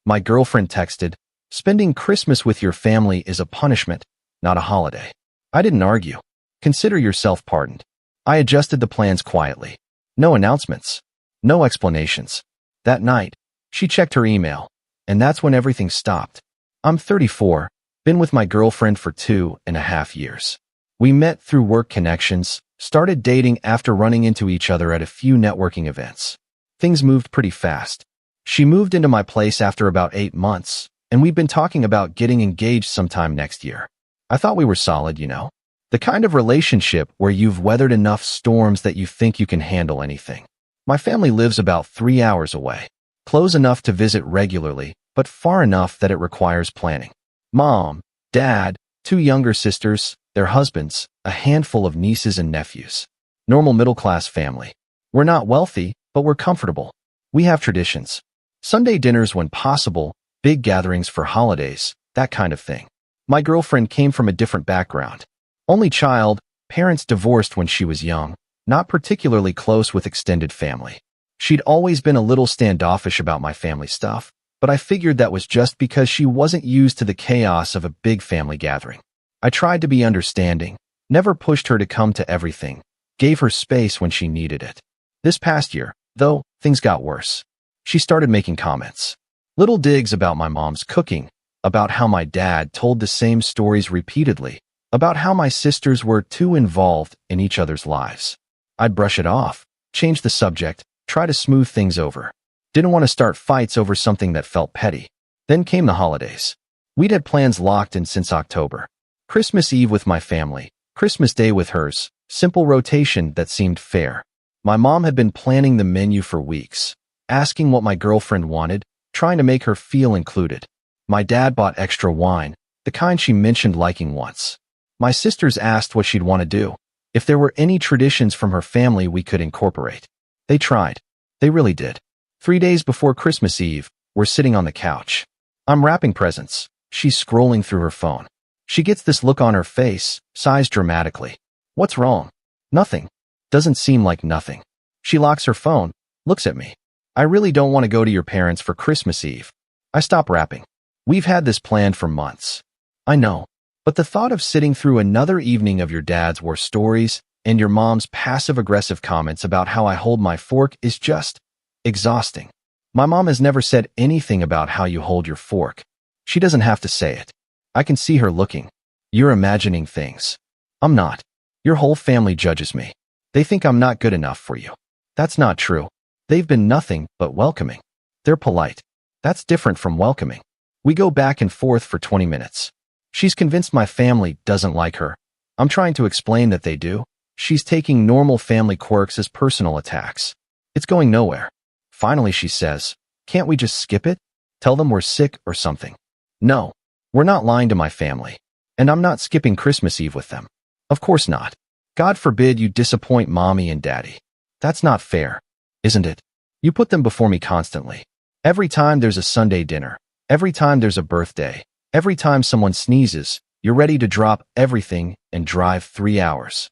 My girlfriend texted, "Spending Christmas with your family is a punishment, not a holiday." I didn't argue. Consider yourself pardoned. I adjusted the plans quietly. No announcements. No explanations. That night, she checked her email, and that's when everything stopped. I'm 34, been with my girlfriend for 2.5 years. We met through work connections, started dating after running into each other at a few networking events. Things moved pretty fast. She moved into my place after about 8 months, and we've been talking about getting engaged sometime next year. I thought we were solid, you know? The kind of relationship where you've weathered enough storms that you think you can handle anything. My family lives about 3 hours away, close enough to visit regularly, but far enough that it requires planning. Mom, dad, 2 younger sisters, their husbands, a handful of nieces and nephews. Normal middle-class family. We're not wealthy, but we're comfortable. We have traditions. Sunday dinners when possible, big gatherings for holidays, that kind of thing. My girlfriend came from a different background. Only child, parents divorced when she was young, not particularly close with extended family. She'd always been a little standoffish about my family stuff, but I figured that was just because she wasn't used to the chaos of a big family gathering. I tried to be understanding, never pushed her to come to everything, gave her space when she needed it. This past year, though, things got worse. She started making comments. Little digs about my mom's cooking, about how my dad told the same stories repeatedly, about how my sisters were too involved in each other's lives. I'd brush it off, change the subject, try to smooth things over. Didn't want to start fights over something that felt petty. Then came the holidays. We'd had plans locked in since October. Christmas Eve with my family, Christmas Day with hers, simple rotation that seemed fair. My mom had been planning the menu for weeks, asking what my girlfriend wanted, trying to make her feel included. My dad bought extra wine, the kind she mentioned liking once. My sisters asked what she'd want to do, if there were any traditions from her family we could incorporate. They tried. They really did. 3 days before Christmas Eve, we're sitting on the couch. I'm wrapping presents. She's scrolling through her phone. She gets this look on her face, sighs dramatically. What's wrong? Nothing. Doesn't seem like nothing. She locks her phone, looks at me. I really don't want to go to your parents for Christmas Eve. I stop wrapping. We've had this planned for months. I know, but the thought of sitting through another evening of your dad's war stories and your mom's passive-aggressive comments about how I hold my fork is just exhausting. My mom has never said anything about how you hold your fork. She doesn't have to say it. I can see her looking. You're imagining things. I'm not. Your whole family judges me. They think I'm not good enough for you. That's not true. They've been nothing but welcoming. They're polite. That's different from welcoming. We go back and forth for 20 minutes. She's convinced my family doesn't like her. I'm trying to explain that they do. She's taking normal family quirks as personal attacks. It's going nowhere. Finally, she says, "Can't we just skip it? Tell them we're sick or something." No, we're not lying to my family. And I'm not skipping Christmas Eve with them. Of course not. God forbid you disappoint mommy and daddy. That's not fair, isn't it? You put them before me constantly. Every time there's a Sunday dinner, every time there's a birthday, every time someone sneezes, you're ready to drop everything and drive 3 hours.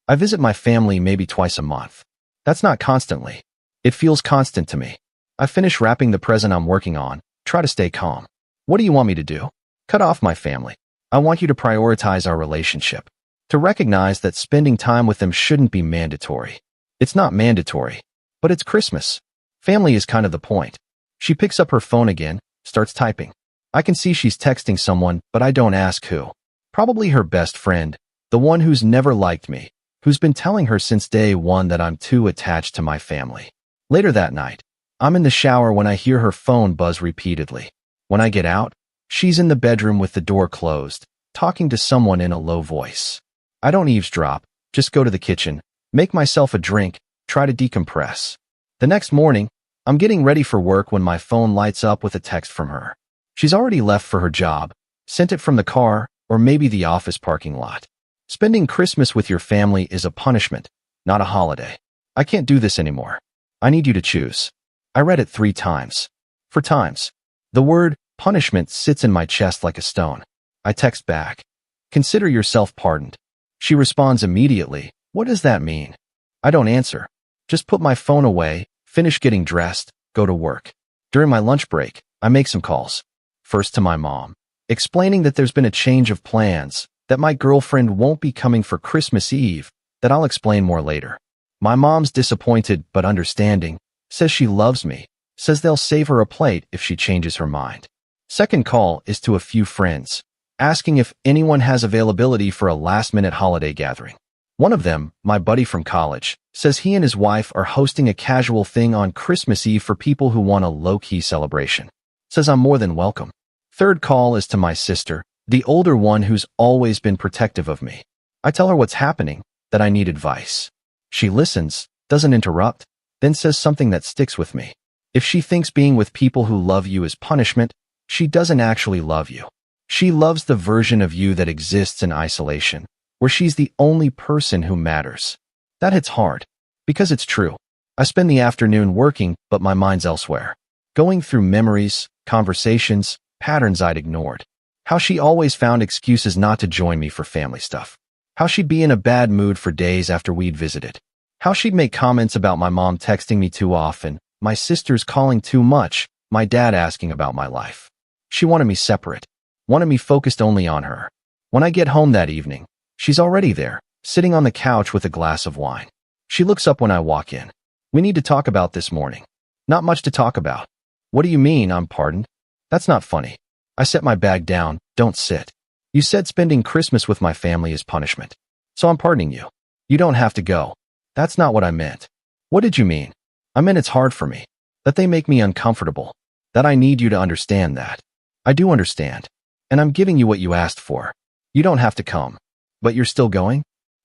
I visit my family maybe twice a month. That's not constantly. It feels constant to me. I finish wrapping the present I'm working on, try to stay calm. What do you want me to do? Cut off my family. I want you to prioritize our relationship. To recognize that spending time with them shouldn't be mandatory. It's not mandatory, but it's Christmas. Family is kind of the point. She picks up her phone again, starts typing. I can see she's texting someone, but I don't ask who. Probably her best friend, the one who's never liked me, who's been telling her since day one that I'm too attached to my family. Later that night, I'm in the shower when I hear her phone buzz repeatedly. When I get out, she's in the bedroom with the door closed, talking to someone in a low voice. I don't eavesdrop, just go to the kitchen, make myself a drink, try to decompress. The next morning, I'm getting ready for work when my phone lights up with a text from her. She's already left for her job, sent it from the car, or maybe the office parking lot. Spending Christmas with your family is a punishment, not a holiday. I can't do this anymore. I need you to choose. I read it 3 times. 4 times. The word punishment sits in my chest like a stone. I text back. Consider yourself pardoned. She responds immediately. What does that mean? I don't answer. Just put my phone away, finish getting dressed, go to work. During my lunch break, I make some calls. First to my mom, explaining that there's been a change of plans, that my girlfriend won't be coming for Christmas Eve, that I'll explain more later. My mom's disappointed but understanding, says she loves me, says they'll save her a plate if she changes her mind. Second call is to a few friends, asking if anyone has availability for a last-minute holiday gathering. One of them, my buddy from college, says he and his wife are hosting a casual thing on Christmas Eve for people who want a low-key celebration. Says I'm more than welcome. Third call is to my sister, the older one who's always been protective of me. I tell her what's happening, that I need advice. She listens, doesn't interrupt, then says something that sticks with me. If she thinks being with people who love you is punishment, she doesn't actually love you. She loves the version of you that exists in isolation, where she's the only person who matters. That hits hard, because it's true. I spend the afternoon working, but my mind's elsewhere. Going through memories, conversations, patterns I'd ignored. How she always found excuses not to join me for family stuff. How she'd be in a bad mood for days after we'd visited. How she'd make comments about my mom texting me too often, my sisters calling too much, my dad asking about my life. She wanted me separate, wanted me focused only on her. When I get home that evening, she's already there, sitting on the couch with a glass of wine. She looks up when I walk in. We need to talk about this morning. Not much to talk about. What do you mean, I'm pardoned? That's not funny. I set my bag down, don't sit. You said spending Christmas with my family is punishment. So I'm pardoning you. You don't have to go. That's not what I meant. What did you mean? I meant it's hard for me. That they make me uncomfortable. That I need you to understand that. I do understand. And I'm giving you what you asked for. You don't have to come. But you're still going?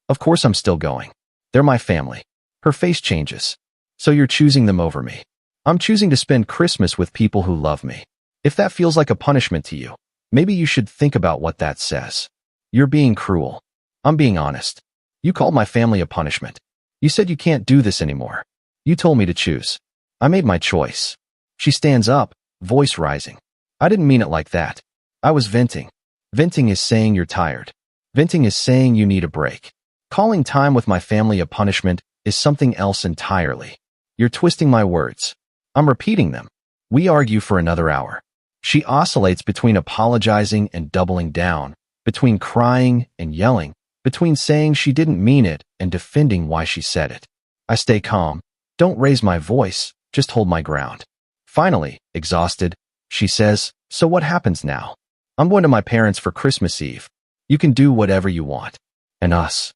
Of course I'm still going. They're my family. Her face changes. So you're choosing them over me. I'm choosing to spend Christmas with people who love me. If that feels like a punishment to you, maybe you should think about what that says. You're being cruel. I'm being honest. You called my family a punishment. You said you can't do this anymore. You told me to choose. I made my choice. She stands up, voice rising. I didn't mean it like that. I was venting. Venting is saying you're tired. Venting is saying you need a break. Calling time with my family a punishment is something else entirely. You're twisting my words. I'm repeating them. We argue for another hour. She oscillates between apologizing and doubling down, between crying and yelling, between saying she didn't mean it and defending why she said it. I stay calm. Don't raise my voice, just hold my ground. Finally, exhausted, she says, so what happens now? I'm going to my parents for Christmas Eve. You can do whatever you want. And us?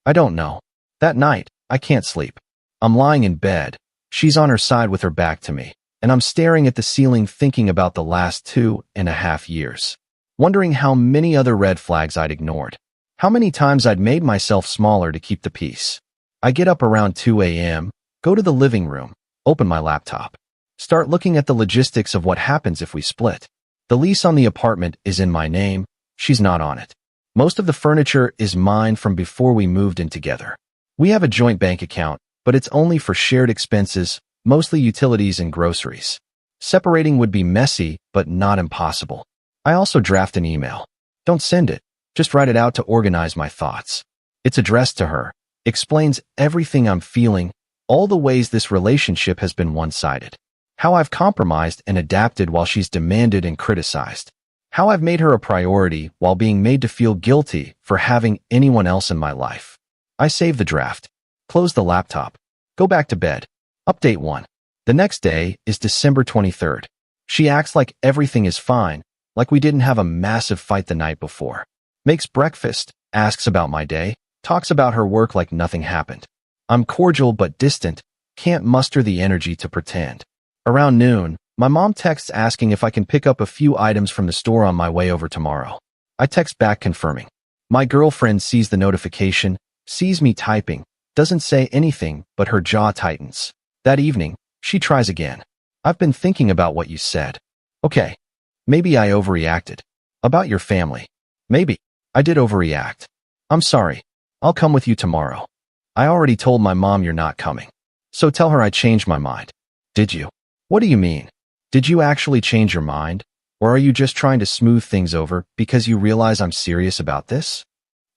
I don't know. That night, I can't sleep. I'm lying in bed. She's on her side with her back to me, and I'm staring at the ceiling thinking about the last 2.5 years, wondering how many other red flags I'd ignored, how many times I'd made myself smaller to keep the peace. I get up around 2 a.m., go to the living room, open my laptop, start looking at the logistics of what happens if we split. The lease on the apartment is in my name. She's not on it. Most of the furniture is mine from before we moved in together. We have a joint bank account, but it's only for shared expenses, mostly utilities and groceries. Separating would be messy, but not impossible. I also draft an email. Don't send it. Just write it out to organize my thoughts. It's addressed to her. Explains everything I'm feeling, all the ways this relationship has been one-sided. How I've compromised and adapted while she's demanded and criticized. How I've made her a priority while being made to feel guilty for having anyone else in my life. I save the draft. Close the laptop. Go back to bed. Update 1. The next day is December 23rd. She acts like everything is fine, like we didn't have a massive fight the night before. Makes breakfast, asks about my day, talks about her work like nothing happened. I'm cordial but distant, can't muster the energy to pretend. Around noon, my mom texts asking if I can pick up a few items from the store on my way over tomorrow. I text back confirming. My girlfriend sees the notification, sees me typing, doesn't say anything, but her jaw tightens. That evening, she tries again. I've been thinking about what you said. Okay. Maybe I overreacted. About your family. Maybe. I did overreact. I'm sorry. I'll come with you tomorrow. I already told my mom you're not coming. So tell her I changed my mind. Did you? What do you mean? Did you actually change your mind? Or are you just trying to smooth things over because you realize I'm serious about this?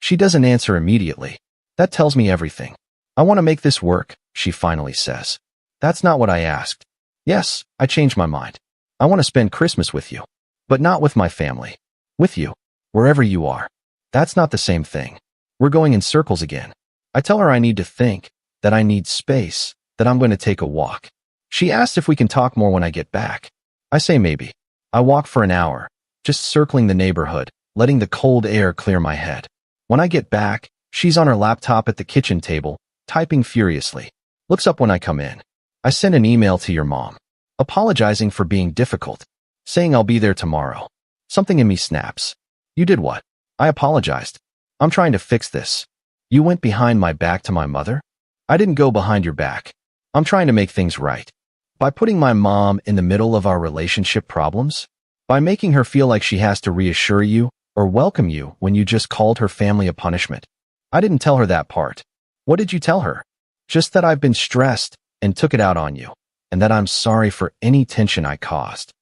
She doesn't answer immediately. That tells me everything. I want to make this work, she finally says. That's not what I asked. Yes, I changed my mind. I want to spend Christmas with you. But not with my family. With you. Wherever you are. That's not the same thing. We're going in circles again. I tell her I need to think, that I need space, that I'm going to take a walk. She asks if we can talk more when I get back. I say maybe. I walk for an hour, just circling the neighborhood, letting the cold air clear my head. When I get back, she's on her laptop at the kitchen table, typing furiously. Looks up when I come in. I send an email to your mom, apologizing for being difficult, saying I'll be there tomorrow. Something in me snaps. You did what? I apologized. I'm trying to fix this. You went behind my back to my mother? I didn't go behind your back. I'm trying to make things right. By putting my mom in the middle of our relationship problems? By making her feel like she has to reassure you or welcome you when you just called her family a punishment? I didn't tell her that part. What did you tell her? Just that I've been stressed and took it out on you, and that I'm sorry for any tension I caused.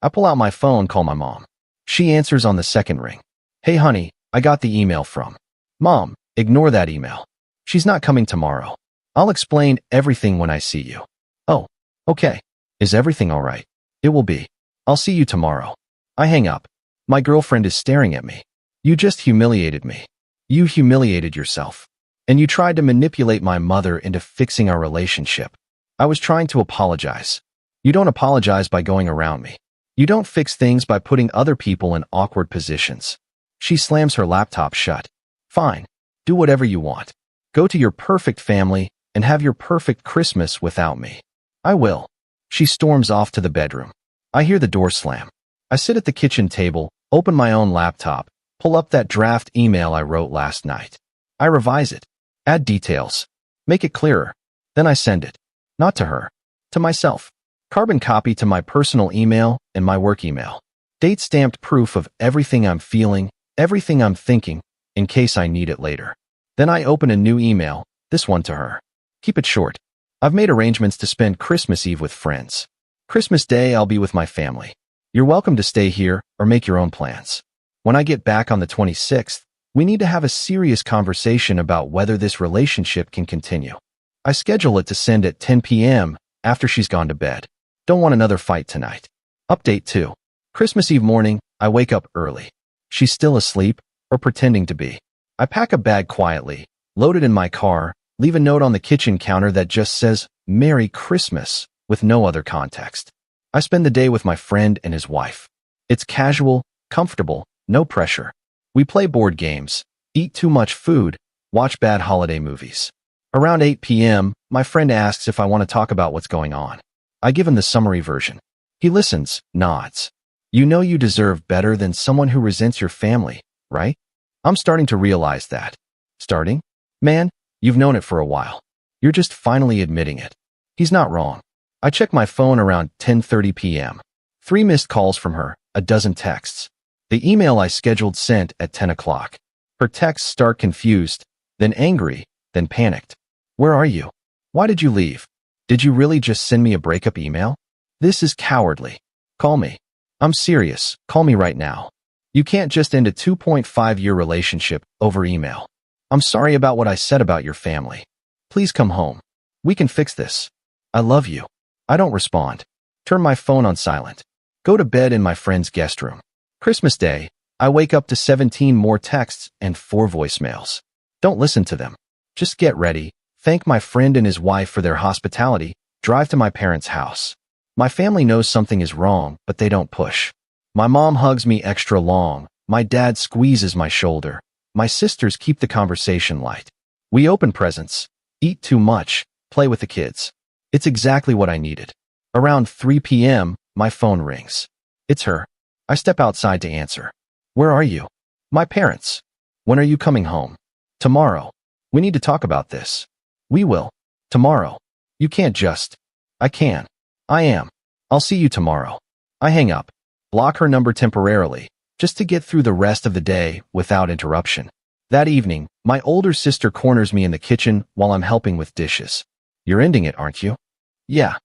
I pull out my phone, call my mom. She answers on the second ring. Hey honey, I got the email from. Mom, ignore that email. She's not coming tomorrow. I'll explain everything when I see you. Oh, okay. Is everything all right? It will be. I'll see you tomorrow. I hang up. My girlfriend is staring at me. You just humiliated me. You humiliated yourself. And you tried to manipulate my mother into fixing our relationship. I was trying to apologize. You don't apologize by going around me. You don't fix things by putting other people in awkward positions. She slams her laptop shut. Fine. Do whatever you want. Go to your perfect family and have your perfect Christmas without me. I will. She storms off to the bedroom. I hear the door slam. I sit at the kitchen table, open my own laptop, pull up that draft email I wrote last night. I revise it, add details, make it clearer. Then I send it. Not to her. To myself. Carbon copy to my personal email and my work email. Date stamped proof of everything I'm feeling, everything I'm thinking, in case I need it later. Then I open a new email, this one to her. Keep it short. I've made arrangements to spend Christmas Eve with friends. Christmas Day I'll be with my family. You're welcome to stay here or make your own plans. When I get back on the 26th, we need to have a serious conversation about whether this relationship can continue. I schedule it to send at 10 p.m. after she's gone to bed. Don't want another fight tonight. Update 2. Christmas Eve morning, I wake up early. She's still asleep or pretending to be. I pack a bag quietly, load it in my car, leave a note on the kitchen counter that just says, Merry Christmas, with no other context. I spend the day with my friend and his wife. It's casual, comfortable, no pressure. We play board games, eat too much food, watch bad holiday movies. Around 8 p.m., my friend asks if I want to talk about what's going on. I give him the summary version. He listens, nods. You know you deserve better than someone who resents your family, right? I'm starting to realize that. Starting? Man, you've known it for a while. You're just finally admitting it. He's not wrong. I check my phone around 10:30 p.m. 3 missed calls from her, a dozen texts. The email I scheduled sent at 10 o'clock. Her texts start confused, then angry, then panicked. Where are you? Why did you leave? Did you really just send me a breakup email? This is cowardly. Call me. I'm serious. Call me right now. You can't just end a 2.5-year relationship over email. I'm sorry about what I said about your family. Please come home. We can fix this. I love you. I don't respond. Turn my phone on silent. Go to bed in my friend's guest room. Christmas Day, I wake up to 17 more texts and 4 voicemails. Don't listen to them. Just get ready, thank my friend and his wife for their hospitality, drive to my parents' house. My family knows something is wrong, but they don't push. My mom hugs me extra long. My dad squeezes my shoulder. My sisters keep the conversation light. We open presents, eat too much, play with the kids. It's exactly what I needed. Around 3 p.m., my phone rings. It's her. I step outside to answer. Where are you? My parents. When are you coming home? Tomorrow. We need to talk about this. We will. Tomorrow. You can't just. I can. I am. I'll see you tomorrow. I hang up. Block her number temporarily, just to get through the rest of the day without interruption. That evening, my older sister corners me in the kitchen while I'm helping with dishes. You're ending it, aren't you? Yeah.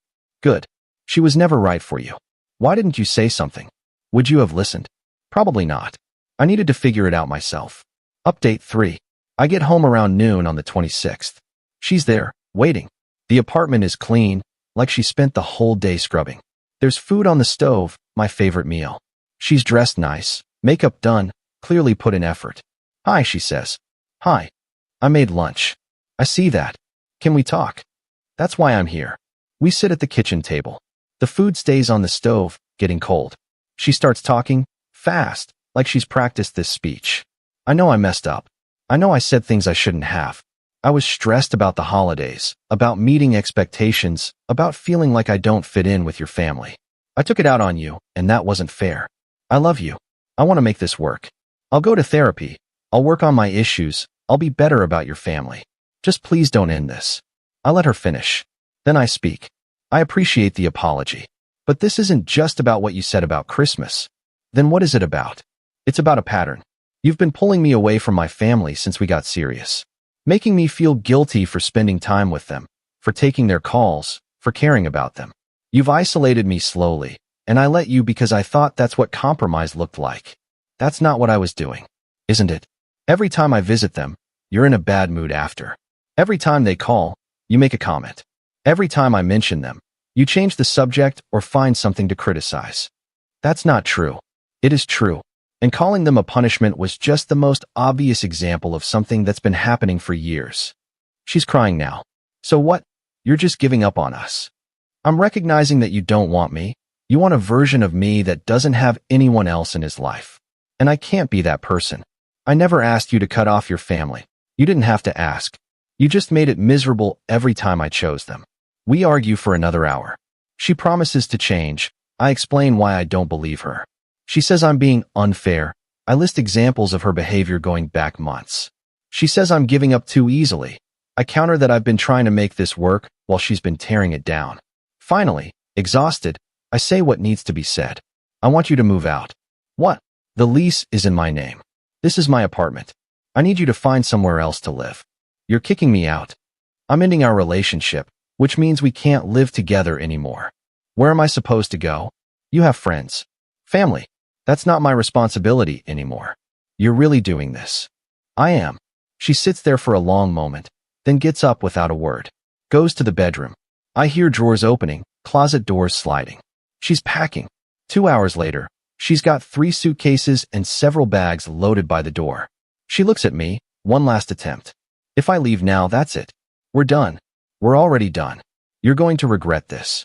Good. She was never right for you. Why didn't you say something? Would you have listened? Probably not. I needed to figure it out myself. Update 3. I get home around noon on the 26th. She's there, waiting. The apartment is clean, like she spent the whole day scrubbing. There's food on the stove, my favorite meal. She's dressed nice, makeup done, clearly put in effort. Hi, she says. Hi. I made lunch. I see that. Can we talk? That's why I'm here. We sit at the kitchen table. The food stays on the stove, getting cold. She starts talking, fast, like she's practiced this speech. I know I messed up. I know I said things I shouldn't have. I was stressed about the holidays, about meeting expectations, about feeling like I don't fit in with your family. I took it out on you, and that wasn't fair. I love you. I want to make this work. I'll go to therapy. I'll work on my issues. I'll be better about your family. Just please don't end this. I let her finish. Then I speak. I appreciate the apology. But this isn't just about what you said about Christmas. Then what is it about? It's about a pattern. You've been pulling me away from my family since we got serious, making me feel guilty for spending time with them, for taking their calls, for caring about them. You've isolated me slowly, and I let you because I thought that's what compromise looked like. That's not what I was doing, isn't it? Every time I visit them, you're in a bad mood after. Every time they call, you make a comment. Every time I mention them, you change the subject or find something to criticize. That's not true. It is true. And calling them a punishment was just the most obvious example of something that's been happening for years. She's crying now. So what? You're just giving up on us. I'm recognizing that you don't want me. You want a version of me that doesn't have anyone else in his life. And I can't be that person. I never asked you to cut off your family. You didn't have to ask. You just made it miserable every time I chose them. We argue for another hour. She promises to change. I explain why I don't believe her. She says I'm being unfair. I list examples of her behavior going back months. She says I'm giving up too easily. I counter that I've been trying to make this work while she's been tearing it down. Finally, exhausted, I say what needs to be said. I want you to move out. What? The lease is in my name. This is my apartment. I need you to find somewhere else to live. You're kicking me out. I'm ending our relationship, which means we can't live together anymore. Where am I supposed to go? You have friends. Family. That's not my responsibility anymore. You're really doing this. I am. She sits there for a long moment, then gets up without a word. Goes to the bedroom. I hear drawers opening, closet doors sliding. She's packing. 2 hours later, she's got 3 suitcases and several bags loaded by the door. She looks at me, one last attempt. If I leave now, that's it. We're done. We're already done. You're going to regret this.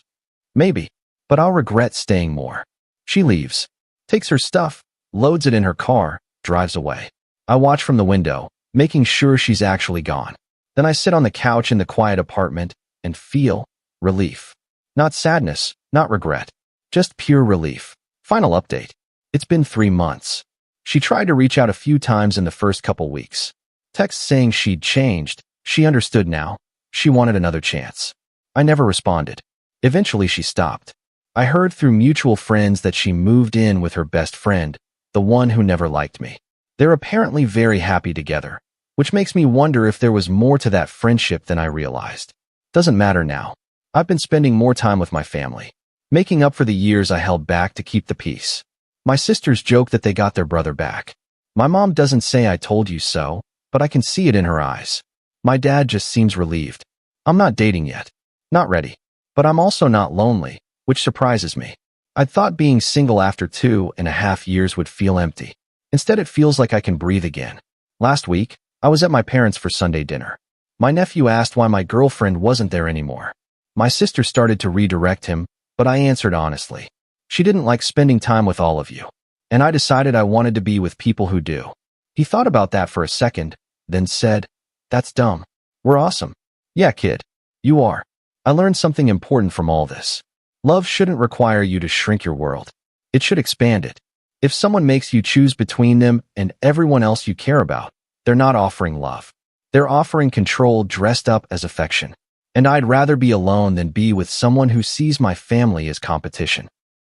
Maybe, but I'll regret staying more. She leaves, takes her stuff, loads it in her car, drives away. I watch from the window, making sure she's actually gone. Then I sit on the couch in the quiet apartment and feel relief. Not sadness, not regret. Just pure relief. Final update. It's been 3 months. She tried to reach out a few times in the first couple weeks. Texts saying she'd changed. She understood now. She wanted another chance. I never responded. Eventually she stopped. I heard through mutual friends that she moved in with her best friend, the one who never liked me. They're apparently very happy together, which makes me wonder if there was more to that friendship than I realized. Doesn't matter now. I've been spending more time with my family, making up for the years I held back to keep the peace. My sisters joke that they got their brother back. My mom doesn't say I told you so, but I can see it in her eyes. My dad just seems relieved. I'm not dating yet. Not ready. But I'm also not lonely, which surprises me. I'd thought being single after 2.5 years would feel empty. Instead, it feels like I can breathe again. Last week, I was at my parents' for Sunday dinner. My nephew asked why my girlfriend wasn't there anymore. My sister started to redirect him, but I answered honestly. She didn't like spending time with all of you, and I decided I wanted to be with people who do. He thought about that for a second, then said, "That's dumb. We're awesome." Yeah, kid. You are. I learned something important from all this. Love shouldn't require you to shrink your world. It should expand it. If someone makes you choose between them and everyone else you care about, they're not offering love. They're offering control dressed up as affection. And I'd rather be alone than be with someone who sees my family as competition.